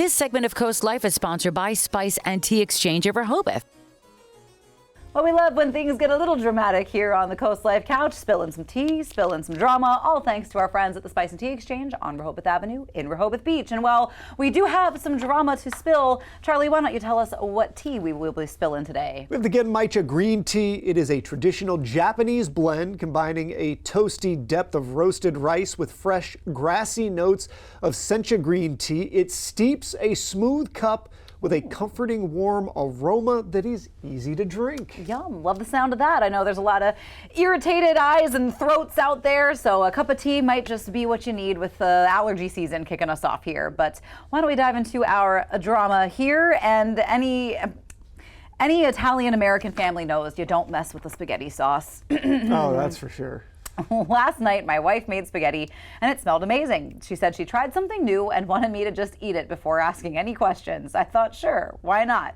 This segment of Coast Life is sponsored by Spice and Tea Exchange of Rehoboth. Well, we love when things get a little dramatic here on the CoastLife couch, spilling some tea, spilling some drama, all thanks to our friends at the Spice and Tea Exchange on Rehoboth Avenue in Rehoboth Beach. And while we do have some drama to spill, Charlie, why don't you tell us what tea we will be spilling today? We have the Genmaicha green tea. It is a traditional Japanese blend combining a toasty depth of roasted rice with fresh, grassy notes of sencha green tea. It steeps a smooth cup with a comforting, warm aroma that is easy to drink. Yum, love the sound of that. I know there's a lot of irritated eyes and throats out there, so a cup of tea might just be what you need with the allergy season kicking us off here. But why don't we dive into our drama here? And any Italian-American family knows you don't mess with the spaghetti sauce. Oh, that's for sure. Last night, my wife made spaghetti and it smelled amazing. She said she tried something new and wanted me to just eat it before asking any questions. I thought, sure, why not?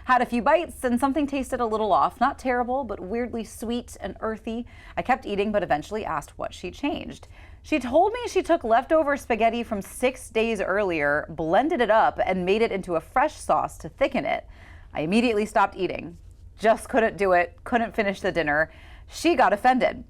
Had a few bites and something tasted a little off. Not terrible, but weirdly sweet and earthy. I kept eating, but eventually asked what she changed. She told me she took leftover spaghetti from 6 days earlier, blended it up, and made it into a fresh sauce to thicken it. I immediately stopped eating. Just couldn't do it, couldn't finish the dinner. She got offended.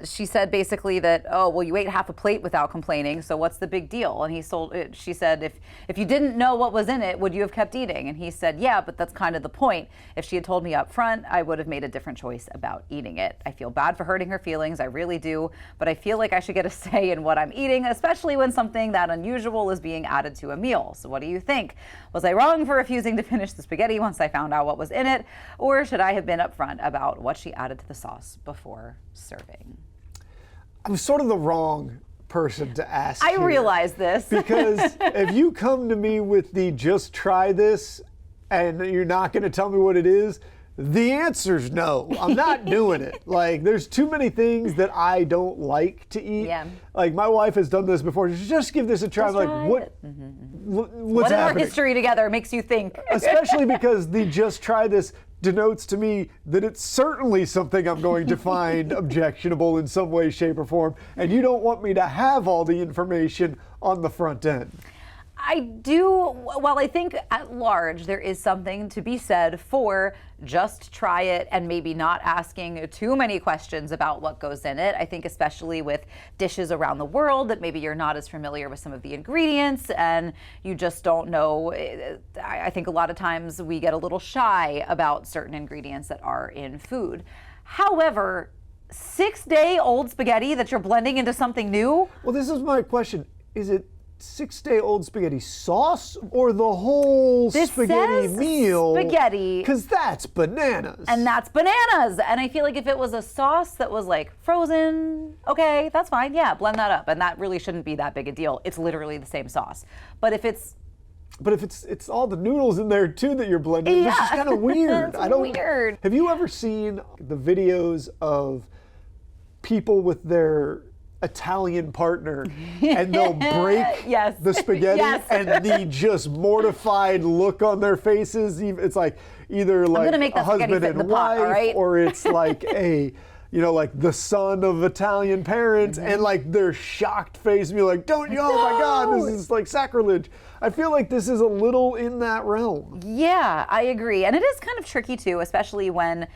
She said basically that, oh, well, you ate half a plate without complaining, so what's the big deal? And she said, if you didn't know what was in it, would you have kept eating? And he said, yeah, but that's kind of the point. If she had told me up front, I would have made a different choice about eating it. I feel bad for hurting her feelings, I really do, but I feel like I should get a say in what I'm eating, especially when something that unusual is being added to a meal. So what do you think? Was I wrong for refusing to finish the spaghetti once I found out what was in it? Or should I have been upfront about what she added to the sauce before serving? I'm sort of the wrong person to ask. I here. realize this. Because if you come to me with the just try this and you're not going to tell me what it is, the answer's no. I'm not doing it. Like, there's too many things that I don't like to eat. Yeah. Like, my wife has done this before. Just give this a try. I'm like, what? What's what in our happening? history together makes you think? Especially because the just try this denotes to me that it's certainly something I'm going to find objectionable in some way, shape, or form, and you don't want me to have all the information on the front end. I do, well, I think at large there is something to be said for just try it and maybe not asking too many questions about what goes in it. I think especially with dishes around the world that maybe you're not as familiar with some of the ingredients and you just don't know. I think a lot of times we get a little shy about certain ingredients that are in food. However, 6-day-old spaghetti that you're blending into something new? Well, this is my question. Is it 6-day-old spaghetti sauce or the whole spaghetti meal? Spaghetti. Because that's bananas. And that's bananas. And I feel like if it was a sauce that was like frozen, okay, that's fine. Yeah, blend that up. And that really shouldn't be that big a deal. It's literally the same sauce. But if it's all the noodles in there too that you're blending, yeah. This is kind of weird. Weird. Have you ever seen the videos of people with their Italian partner and they'll break yes. the spaghetti yes. and the just mortified look on their faces? It's like either like a husband and wife, right? or it's like like the son of Italian parents, and like their shocked face, and you're like, oh my God, this is like sacrilege. I feel like this is a little in that realm. Yeah, I agree. And it is kind of tricky too, especially when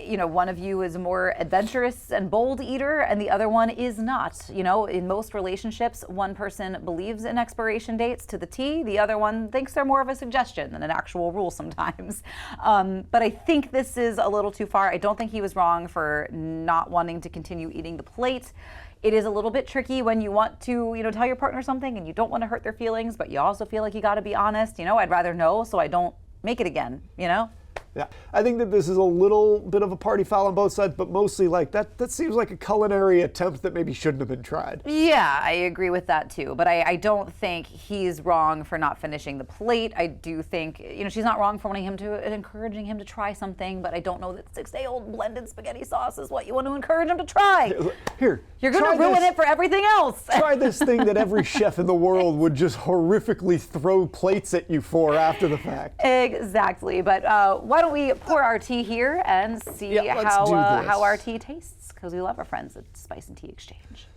one of you is a more adventurous and bold eater and the other one is not. In most relationships, one person believes in expiration dates to the T, the other one thinks they're more of a suggestion than an actual rule sometimes. But I think this is a little too far. I don't think he was wrong for not wanting to continue eating the plate. It is a little bit tricky when you want to, tell your partner something and you don't want to hurt their feelings, but you also feel like you got to be honest. I'd rather know so I don't make it again, Yeah, I think that this is a little bit of a party foul on both sides, but mostly like that seems like a culinary attempt that maybe shouldn't have been tried. Yeah, I agree with that too, but I don't think he's wrong for not finishing the plate. I do think, she's not wrong for encouraging him to try something, but I don't know that 6-day-old blended spaghetti sauce is what you want to encourage him to try. Here, you're going to ruin it for everything else. Try this thing that every chef in the world would just horrifically throw plates at you for after the fact. Exactly, but why don't we pour our tea here and see how our tea tastes, because we love our friends at Spice and Tea Exchange.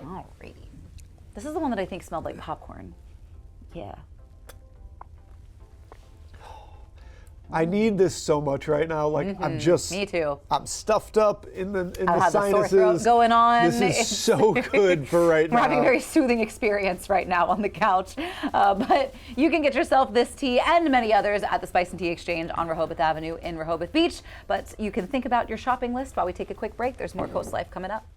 Alrighty. This is the one that I think smelled like popcorn. Yeah. I need this so much right now. Like I'm just. Me too. I'm stuffed up in the have sinuses. the sore throat going on. This is so good for right now. We're having a very soothing experience right now on the couch. But you can get yourself this tea and many others at the Spice and Tea Exchange on Rehoboth Avenue in Rehoboth Beach. But you can think about your shopping list while we take a quick break. There's more Coast Life coming up.